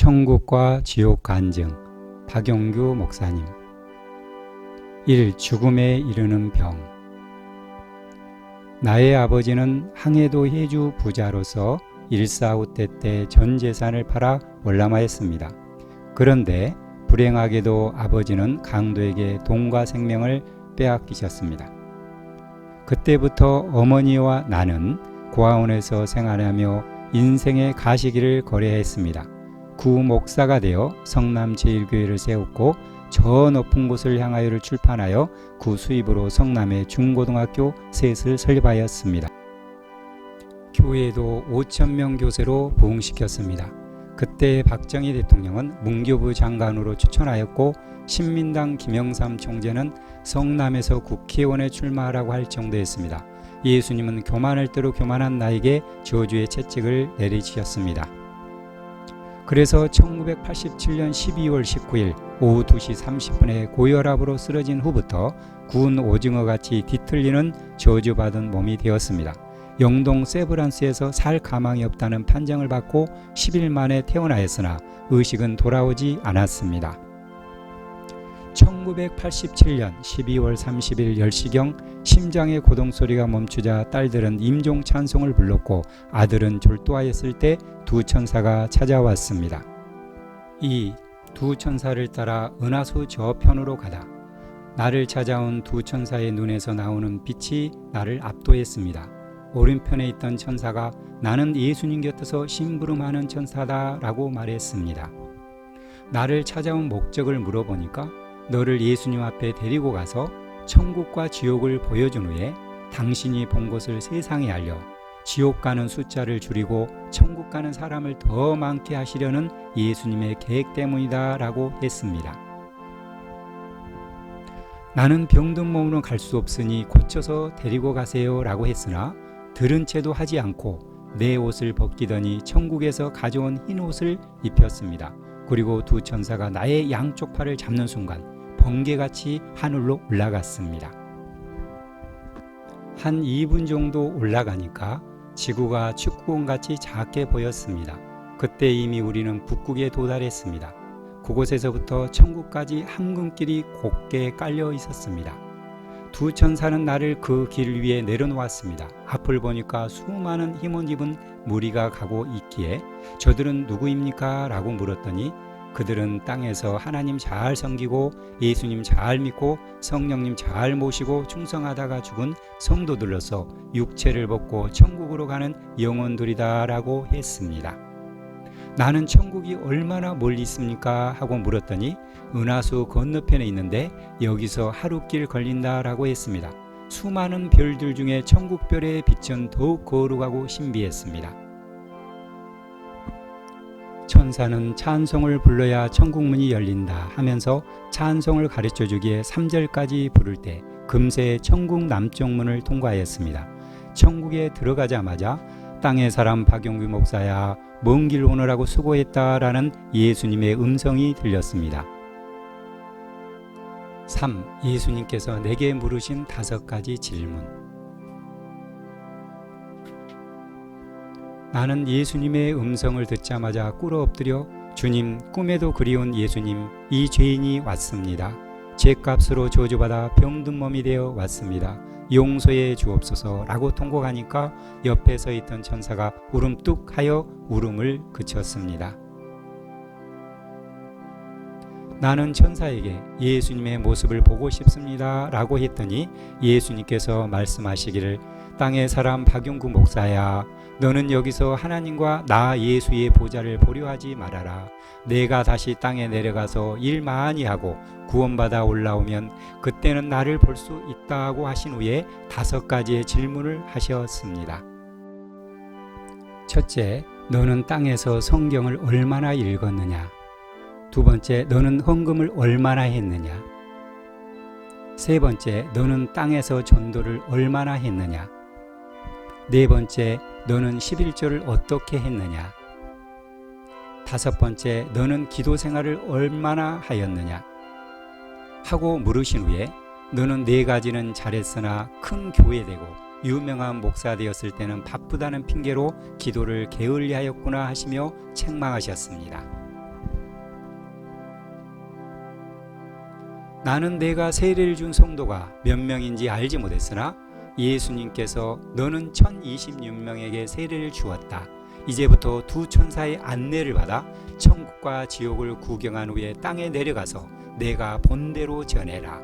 천국과 지옥 간증 박용규 목사님. 1. 죽음에 이르는 병. 나의 아버지는 항해도 해주 부자로서 일사후퇴 때 전 재산을 팔아 월남하였습니다. 그런데 불행하게도 아버지는 강도에게 돈과 생명을 빼앗기셨습니다. 그때부터 어머니와 나는 고아원에서 생활하며 인생의 가시기를 거래했습니다. 구 목사가 되어 성남 제1교회를 세웠고 저 높은 곳을 향하여를 출판하여 구 수입으로 성남의 중고등학교 셋을 설립하였습니다. 교회도 5,000명 교세로 부흥시켰습니다. 그때 박정희 대통령은 문교부 장관으로 추천하였고 신민당 김영삼 총재는 성남에서 국회의원에 출마하라고 할 정도였습니다. 예수님은 교만할 대로 교만한 나에게 저주의 채찍을 내리치셨습니다. 그래서 1987년 12월 19일 오후 2시 30분에 고혈압으로 쓰러진 후부터 구운 오징어같이 뒤틀리는 저주받은 몸이 되었습니다. 영동 세브란스에서 살 가망이 없다는 판정을 받고 10일 만에 퇴원하였으나 의식은 돌아오지 않았습니다. 1987년 12월 30일 10시경 심장의 고동소리가 멈추자 딸들은 임종 찬송을 불렀고 아들은 졸도하였을 때 두 천사가 찾아왔습니다. 이 두 천사를 따라 은하수 저편으로 가다. 나를 찾아온 두 천사의 눈에서 나오는 빛이 나를 압도했습니다. 오른편에 있던 천사가 나는 예수님 곁에서 심부름하는 천사다 라고 말했습니다. 나를 찾아온 목적을 물어보니까 너를 예수님 앞에 데리고 가서 천국과 지옥을 보여준 후에 당신이 본 곳을 세상에 알려 지옥 가는 숫자를 줄이고 천국 가는 사람을 더 많게 하시려는 예수님의 계획 때문이다 라고 했습니다. 나는 병든 몸으로 갈 수 없으니 고쳐서 데리고 가세요 라고 했으나 들은 채도 하지 않고 내 옷을 벗기더니 천국에서 가져온 흰 옷을 입혔습니다. 그리고 두 천사가 나의 양쪽 팔을 잡는 순간 번개같이 하늘로 올라갔습니다. 한 2분 정도 올라가니까 지구가 축구공같이 작게 보였습니다. 그때 이미 우리는 북극에 도달했습니다. 그곳에서부터 천국까지 항근길이 곱게 깔려 있었습니다. 두 천사는 나를 그 길 위에 내려놓았습니다. 앞을 보니까 수많은 힘을 입은 무리가 가고 있기에 저들은 누구입니까? 라고 물었더니 그들은 땅에서 하나님 잘 섬기고 예수님 잘 믿고 성령님 잘 모시고 충성하다가 죽은 성도들로서 육체를 벗고 천국으로 가는 영혼들이다 라고 했습니다. 나는 천국이 얼마나 멀리 있습니까? 하고 물었더니 은하수 건너편에 있는데 여기서 하루길 걸린다 라고 했습니다. 수많은 별들 중에 천국별의 빛은 더욱 거룩하고 신비했습니다. 천사는 찬송을 불러야 천국문이 열린다 하면서 찬송을 가르쳐 주기에 3절까지 부를 때 금세 천국 남쪽 문을 통과하였습니다. 천국에 들어가자마자 땅의 사람 박용규 목사야 먼 길 오느라고 수고했다라는 예수님의 음성이 들렸습니다. 3. 예수님께서 내게 물으신 5가지 질문. 나는 예수님의 음성을 듣자마자 꿇어 엎드려 주님, 꿈에도 그리운 예수님, 이 죄인이 왔습니다. 죄값으로 저주받아 병든 몸이 되어 왔습니다. 용서해 주옵소서 라고 통곡하니까 옆에 서 있던 천사가 울음 뚝 하여 울음을 그쳤습니다. 나는 천사에게 예수님의 모습을 보고 싶습니다 라고 했더니 예수님께서 말씀하시기를 땅의 사람 박용구 목사야, 너는 여기서 하나님과 나 예수의 보좌를 보려 하지 말아라. 내가 다시 땅에 내려가서 일 많이 하고 구원받아 올라오면 그때는 나를 볼 수 있다고 하신 후에 5가지의 질문을 하셨습니다. 첫째, 너는 땅에서 성경을 얼마나 읽었느냐? 두 번째, 너는 헌금을 얼마나 했느냐? 세 번째, 너는 땅에서 전도를 얼마나 했느냐? 네 번째, 너는 11조를 어떻게 했느냐? 5번째, 너는 기도 생활을 얼마나 하였느냐? 하고 물으신 후에 너는 4가지는 잘했으나 큰 교회 되고 유명한 목사 되었을 때는 바쁘다는 핑계로 기도를 게을리하였구나 하시며 책망하셨습니다. 나는 내가 세례를 준 성도가 몇 명인지 알지 못했으나 예수님께서 너는 1026명에게 세례를 주었다. 이제부터 두 천사의 안내를 받아 천국과 지옥을 구경한 후에 땅에 내려가서 내가 본대로 전해라.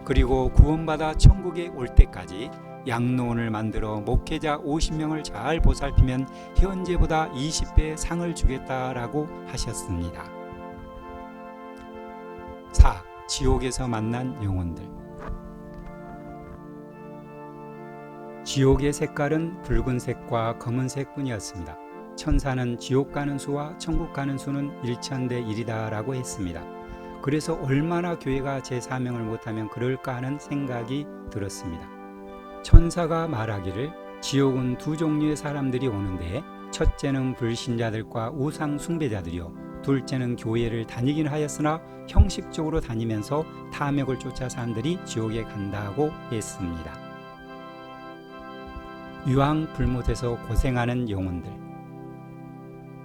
그리고 구원받아 천국에 올 때까지 양로원을 만들어 목회자 50명을 잘 보살피면 현재보다 20배 상을 주겠다라고 하셨습니다. 4. 지옥에서 만난 영혼들. 지옥의 색깔은 붉은색과 검은색뿐이었습니다. 천사는 지옥 가는 수와 천국 가는 수는 1000대 1이다 라고 했습니다. 그래서 얼마나 교회가 제 사명을 못하면 그럴까 하는 생각이 들었습니다. 천사가 말하기를 지옥은 두 종류의 사람들이 오는데 첫째는 불신자들과 우상 숭배자들이요 둘째는 교회를 다니긴 하였으나 형식적으로 다니면서 탐욕을 쫓아 사람들이 지옥에 간다고 했습니다. 유황 불못에서 고생하는 영혼들.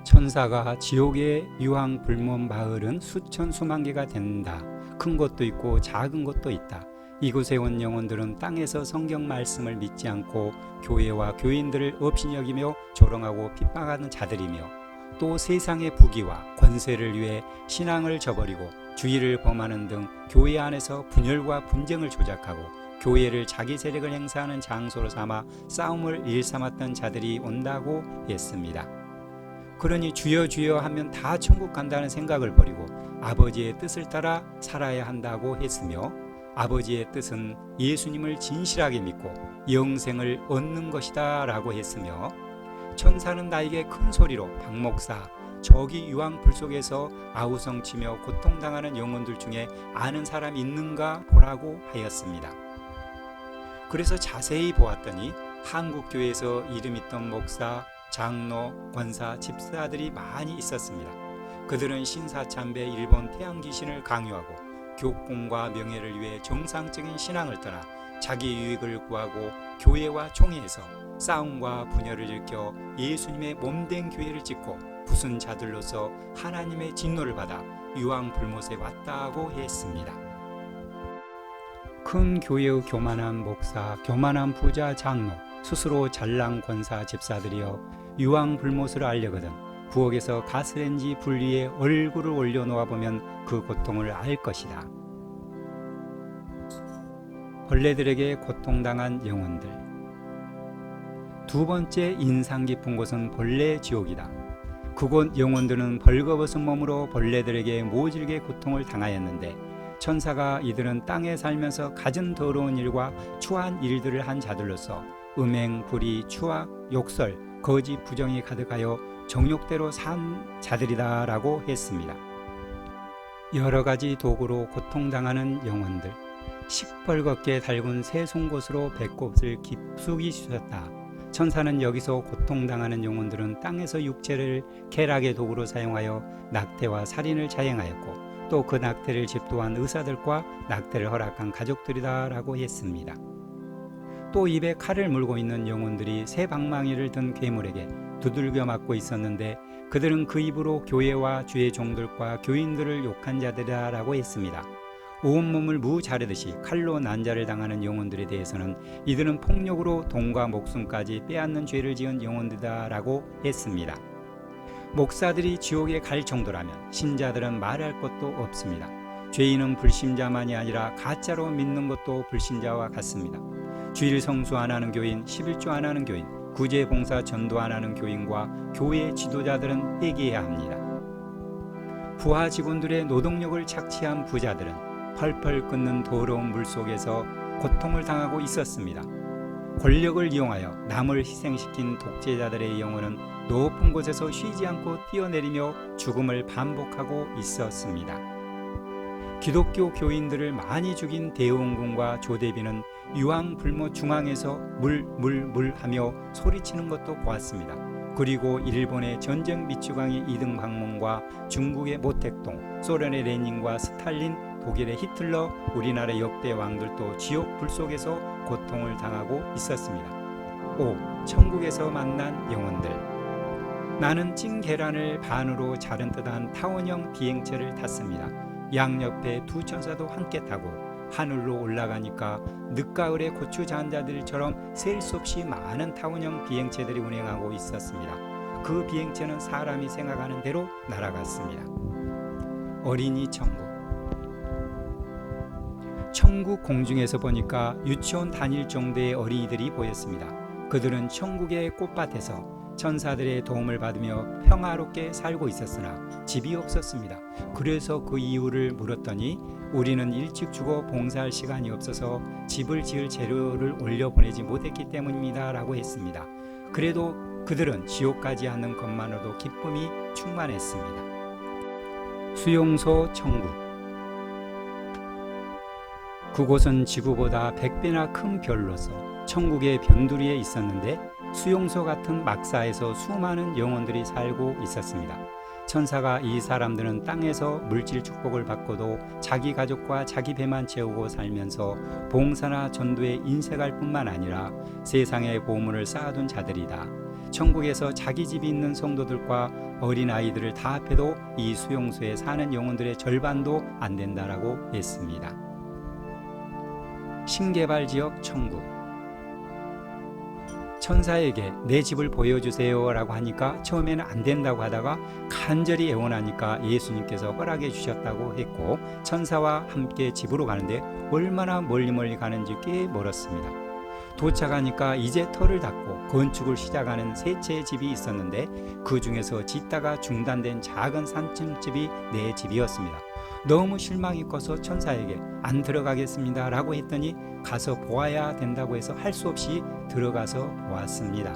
천사가 지옥의 유황 불못 마을은 수천 수만 개가 된다. 큰 것도 있고 작은 것도 있다. 이곳에 온 영혼들은 땅에서 성경 말씀을 믿지 않고 교회와 교인들을 업신여기며 조롱하고 핍박하는 자들이며 또 세상의 부귀와 권세를 위해 신앙을 저버리고 주의를 범하는 등 교회 안에서 분열과 분쟁을 조작하고 교회를 자기 세력을 행사하는 장소로 삼아 싸움을 일삼았던 자들이 온다고 했습니다. 그러니 주여 주여 하면 다 천국 간다는 생각을 버리고 아버지의 뜻을 따라 살아야 한다고 했으며 아버지의 뜻은 예수님을 진실하게 믿고 영생을 얻는 것이다 라고 했으며 천사는 나에게 큰 소리로 박 목사 저기 유황불 속에서 아우성치며 고통당하는 영혼들 중에 아는 사람 있는가 보라고 하였습니다. 그래서 자세히 보았더니 한국교회에서 이름 있던 목사, 장로, 권사, 집사들이 많이 있었습니다. 그들은 신사참배 일본 태양귀신을 강요하고 교권과 명예를 위해 정상적인 신앙을 떠나 자기 유익을 구하고 교회와 총회에서 싸움과 분열을 일으켜 예수님의 몸된 교회를 짓고 부순 자들로서 하나님의 진노를 받아 유황불못에 왔다고 했습니다. 큰 교회의 교만한 목사, 교만한 부자, 장로, 스스로 잘난 권사, 집사들이여 유황불못을 알려거든 부엌에서 가스레인지 불 위에 얼굴을 올려놓아 보면 그 고통을 알 것이다. 벌레들에게 고통당한 영혼들. 두 번째 인상 깊은 곳은 벌레 지옥이다. 그곳 영혼들은 벌거벗은 몸으로 벌레들에게 모질게 고통을 당하였는데 천사가 이들은 땅에 살면서 가진 더러운 일과 추한 일들을 한 자들로서 음행, 불의, 추악, 욕설, 거짓, 부정이 가득하여 정욕대로 산 자들이다 라고 했습니다. 여러 가지 도구로 고통당하는 영혼들. 시뻘겋게 달군 새 송곳으로 배꼽을 깊숙이 쑤셨다. 천사는 여기서 고통당하는 영혼들은 땅에서 육체를 쾌락의 도구로 사용하여 낙태와 살인을 자행하였고 또 그 낙태를 집도한 의사들과 낙태를 허락한 가족들이다 라고 했습니다. 또 입에 칼을 물고 있는 영혼들이 새 방망이를 든 괴물에게 두들겨 맞고 있었는데 그들은 그 입으로 교회와 주의 종들과 교인들을 욕한 자들이다 라고 했습니다. 온몸을 무 자르듯이 칼로 난자를 당하는 영혼들에 대해서는 이들은 폭력으로 돈과 목숨까지 빼앗는 죄를 지은 영혼들이다 라고 했습니다. 목사들이 지옥에 갈 정도라면 신자들은 말할 것도 없습니다. 죄인은 불신자만이 아니라 가짜로 믿는 것도 불신자와 같습니다. 주일 성수 안 하는 교인, 11조 안 하는 교인, 구제봉사 전도 안 하는 교인과 교회 지도자들은 회개해야 합니다. 부하 직원들의 노동력을 착취한 부자들은 펄펄 끓는 더러운 물 속에서 고통을 당하고 있었습니다. 권력을 이용하여 남을 희생시킨 독재자들의 영혼은 높은 곳에서 쉬지 않고 뛰어내리며 죽음을 반복하고 있었습니다. 기독교 교인들을 많이 죽인 대원군과 조대비는 유황불못 중앙에서 물 하며 소리치는 것도 보았습니다. 그리고 일본의 전쟁 밑주광이 이등박몽과 중국의 모택동, 소련의 레닌과 스탈린, 독일의 히틀러, 우리나라의 역대 왕들도 지옥 불 속에서 고통을 당하고 있었습니다. 5. 천국에서 만난 영혼들. 나는 찐 계란을 반으로 자른 듯한 타원형 비행체를 탔습니다. 양옆에 두 천사도 함께 타고 하늘로 올라가니까 늦가을의 고추 잔자들처럼 셀 수 없이 많은 타원형 비행체들이 운행하고 있었습니다. 그 비행체는 사람이 생각하는 대로 날아갔습니다. 어린이 천국. 천국 공중에서 보니까 유치원 다닐 정도의 어린이들이 보였습니다. 그들은 천국의 꽃밭에서 천사들의 도움을 받으며 평화롭게 살고 있었으나 집이 없었습니다. 그래서 그 이유를 물었더니 우리는 일찍 죽어 봉사할 시간이 없어서 집을 지을 재료를 올려보내지 못했기 때문입니다 라고 했습니다. 그래도 그들은 지옥 가지 않는 것만으로도 기쁨이 충만했습니다. 수용소 천국. 그곳은 지구보다 100배나 큰 별로서 천국의 변두리에 있었는데 수용소 같은 막사에서 수많은 영혼들이 살고 있었습니다. 천사가 이 사람들은 땅에서 물질 축복을 받고도 자기 가족과 자기 배만 채우고 살면서 봉사나 전도에 인색할 뿐만 아니라 세상에 보물을 쌓아둔 자들이다. 천국에서 자기 집이 있는 성도들과 어린아이들을 다 합해도 이 수용소에 사는 영혼들의 절반도 안 된다라고 했습니다. 신개발 지역 천국. 천사에게 내 집을 보여주세요 라고 하니까 처음에는 안 된다고 하다가 간절히 애원하니까 예수님께서 허락해 주셨다고 했고, 천사와 함께 집으로 가는데 얼마나 멀리 가는지 꽤 멀었습니다. 도착하니까 이제 터를 닦고 건축을 시작하는 세 채의 집이 있었는데 그 중에서 짓다가 중단된 작은 산층집이 내 집이었습니다. 너무 실망이 커서 천사에게 안 들어가겠습니다 라고 했더니 가서 보아야 된다고 해서 할 수 없이 들어가서 보았습니다.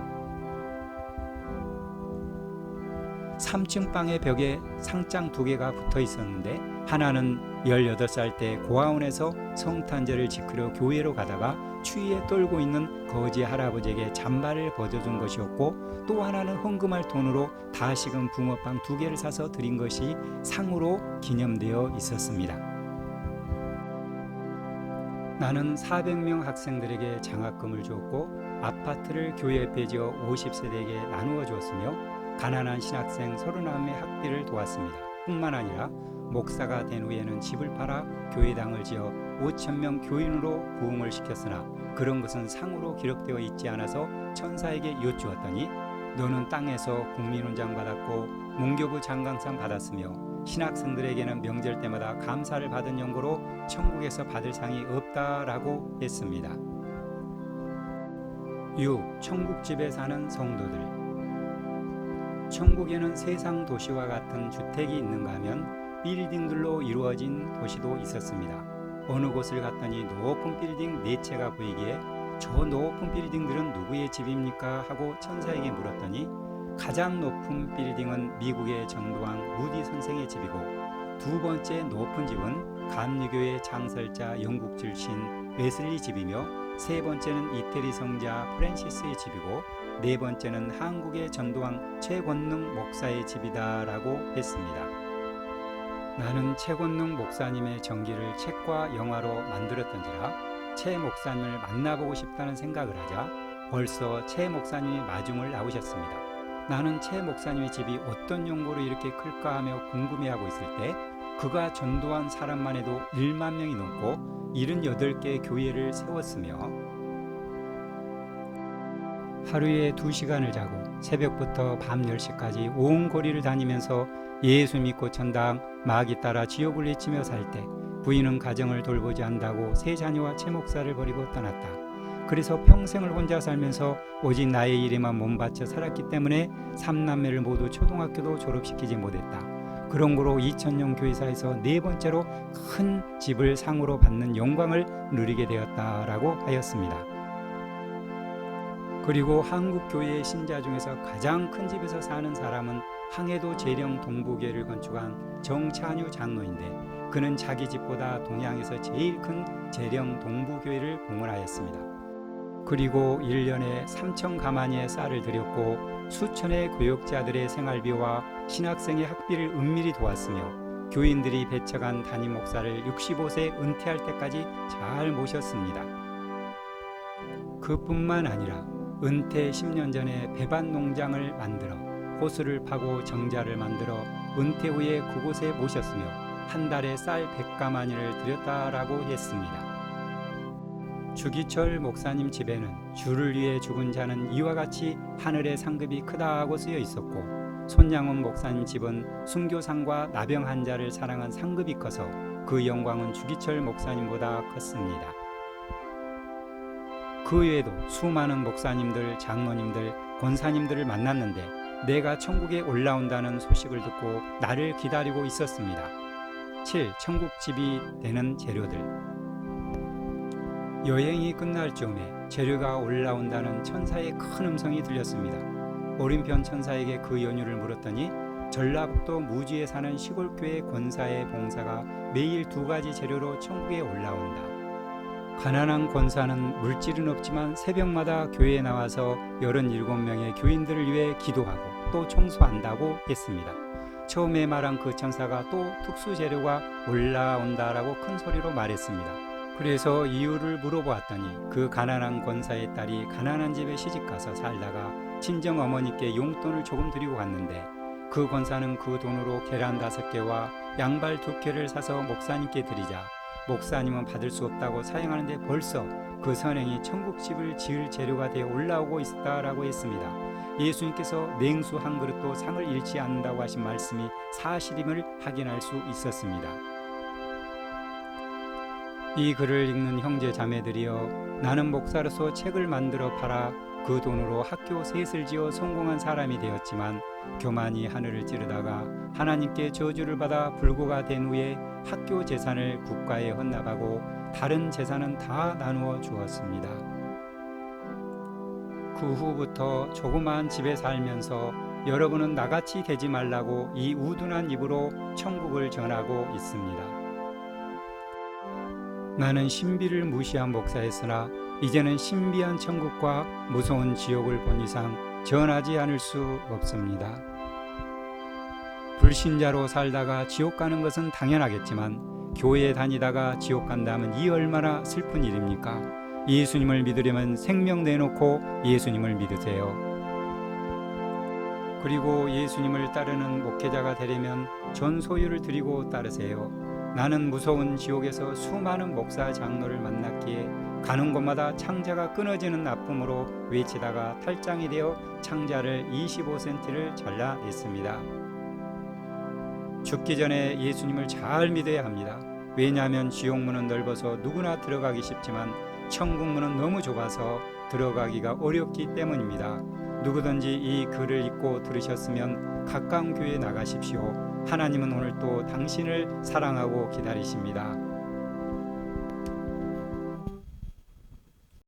3층 방의 벽에 상장 2개가 붙어 있었는데 하나는 18살 때 고아원에서 성탄절을 지키려 교회로 가다가 추위에 떨고 있는 거지 할아버지에게 잠바를 벗어준 것이었고, 또 하나는 헌금할 돈으로 다 식은 붕어빵 2개를 사서 드린 것이 상으로 기념되어 있었습니다. 나는 400명 학생들에게 장학금을 주었고 아파트를 교회에 지어 50세대에게 나누어 주었으며 가난한 신학생 39의 학비를 도왔습니다. 뿐만 아니라 목사가 된 후에는 집을 팔아 교회당을 지어 5,000명 교인으로 부흥을 시켰으나 그런 것은 상으로 기록되어 있지 않아서 천사에게 여쭈었더니 너는 땅에서 국민훈장 받았고 문교부 장강상 받았으며 신학생들에게는 명절 때마다 감사를 받은 연고로 천국에서 받을 상이 없다라고 했습니다. 6. 천국집에 사는 성도들. 천국에는 세상 도시와 같은 주택이 있는가 하면 빌딩들로 이루어진 도시도 있었습니다. 어느 곳을 갔더니 높은 빌딩 4채가 보이기에 저 높은 빌딩들은 누구의 집입니까? 하고 천사에게 물었더니 가장 높은 빌딩은 미국의 전도왕 무디 선생의 집이고, 두 번째 높은 집은 감리교의 창설자 영국 출신 웨슬리 집이며, 세 번째는 이태리 성자 프랜시스의 집이고, 네 번째는 한국의 전도왕 최권능 목사의 집이다라고 했습니다. 나는 최권능 목사님의 전기를 책과 영화로 만들었던지라 최 목사님을 만나보고 싶다는 생각을 하자 벌써 최 목사님이 마중을 나오셨습니다. 나는 최 목사님의 집이 어떤 용고로 이렇게 클까 하며 궁금해하고 있을 때 그가 전도한 사람만 해도 1만 명이 넘고 78개의 교회를 세웠으며 하루에 2시간을 자고 새벽부터 밤 10시까지 온 거리를 다니면서 예수 믿고 천당, 마귀 따라 지옥을 외치며 살 때 부인은 가정을 돌보지 않다고 세 자녀와 최 목사를 버리고 떠났다. 그래서 평생을 혼자 살면서 오직 나의 일에만 몸바쳐 살았기 때문에 3남매를 모두 초등학교도 졸업시키지 못했다. 그런 거로 2000년 교회사에서 네 번째로 큰 집을 상으로 받는 영광을 누리게 되었다라고 하였습니다. 그리고 한국 교회의 신자 중에서 가장 큰 집에서 사는 사람은 항해도 재령 동부교회를 건축한 정찬유 장로인데 그는 자기 집보다 동양에서 제일 큰 재령 동부교회를 공헌하였습니다. 그리고 1년에 3천 가마니의 쌀을 드렸고 수천의 교역자들의 생활비와 신학생의 학비를 은밀히 도왔으며 교인들이 배척한 담임 목사를 65세 은퇴할 때까지 잘 모셨습니다. 그뿐만 아니라 은퇴 10년 전에 배반 농장을 만들어 호수를 파고 정자를 만들어 은퇴 후에 그곳에 모셨으며 한 달에 쌀 100가마니를 드렸다라고 했습니다. 주기철 목사님 집에는 주를 위해 죽은 자는 이와 같이 하늘의 상급이 크다고 쓰여 있었고, 손양원 목사님 집은 순교상과 나병 환자를 사랑한 상급이 커서 그 영광은 주기철 목사님보다 컸습니다. 그 외에도 수많은 목사님들, 장로님들, 권사님들을 만났는데 내가 천국에 올라온다는 소식을 듣고 나를 기다리고 있었습니다. 7. 천국집이 되는 재료들. 여행이 끝날 즈음에 재료가 올라온다는 천사의 큰 음성이 들렸습니다. 오른편 천사에게 그 연유를 물었더니 전라북도 무주에 사는 시골교회 권사의 봉사가 매일 2가지 재료로 천국에 올라온다. 가난한 권사는 물질은 없지만 새벽마다 교회에 나와서 87명의 교인들을 위해 기도하고 또 청소한다고 했습니다. 처음에 말한 그 천사가 또 특수 재료가 올라온다라고 큰 소리로 말했습니다. 그래서 이유를 물어보았더니 그 가난한 권사의 딸이 가난한 집에 시집가서 살다가 친정 어머니께 용돈을 조금 드리고 갔는데, 그 권사는 그 돈으로 계란 5개와 양발 2개를 사서 목사님께 드리자 목사님은 받을 수 없다고 사양하는데 벌써 그 선행이 천국집을 지을 재료가 되어 올라오고 있다라고 했습니다. 예수님께서 냉수 한 그릇도 상을 잃지 않는다고 하신 말씀이 사실임을 확인할 수 있었습니다. 이 글을 읽는 형제 자매들이여, 나는 목사로서 책을 만들어 팔아 그 돈으로 학교 셋을 지어 성공한 사람이 되었지만 교만이 하늘을 찌르다가 하나님께 저주를 받아 불구가 된 후에 학교 재산을 국가에 헌납하고 다른 재산은 다 나누어 주었습니다. 그 후부터 조그마한 집에 살면서 여러분은 나같이 되지 말라고 이 우둔한 입으로 천국을 전하고 있습니다. 나는 신비를 무시한 목사였으나 이제는 신비한 천국과 무서운 지옥을 본 이상 전하지 않을 수 없습니다. 불신자로 살다가 지옥 가는 것은 당연하겠지만 교회에 다니다가 지옥 간다면 이 얼마나 슬픈 일입니까? 예수님을 믿으려면 생명 내놓고 예수님을 믿으세요. 그리고 예수님을 따르는 목회자가 되려면 전 소유를 드리고 따르세요. 나는 무서운 지옥에서 수많은 목사 장로를 만났기에 가는 곳마다 창자가 끊어지는 아픔으로 외치다가 탈장이 되어 창자를 25cm를 잘라냈습니다. 죽기 전에 예수님을 잘 믿어야 합니다. 왜냐하면 지옥문은 넓어서 누구나 들어가기 쉽지만 천국문은 너무 좁아서 들어가기가 어렵기 때문입니다. 누구든지 이 글을 읽고 들으셨으면 가까운 교회에 나가십시오. 하나님은 오늘 또 당신을 사랑하고 기다리십니다.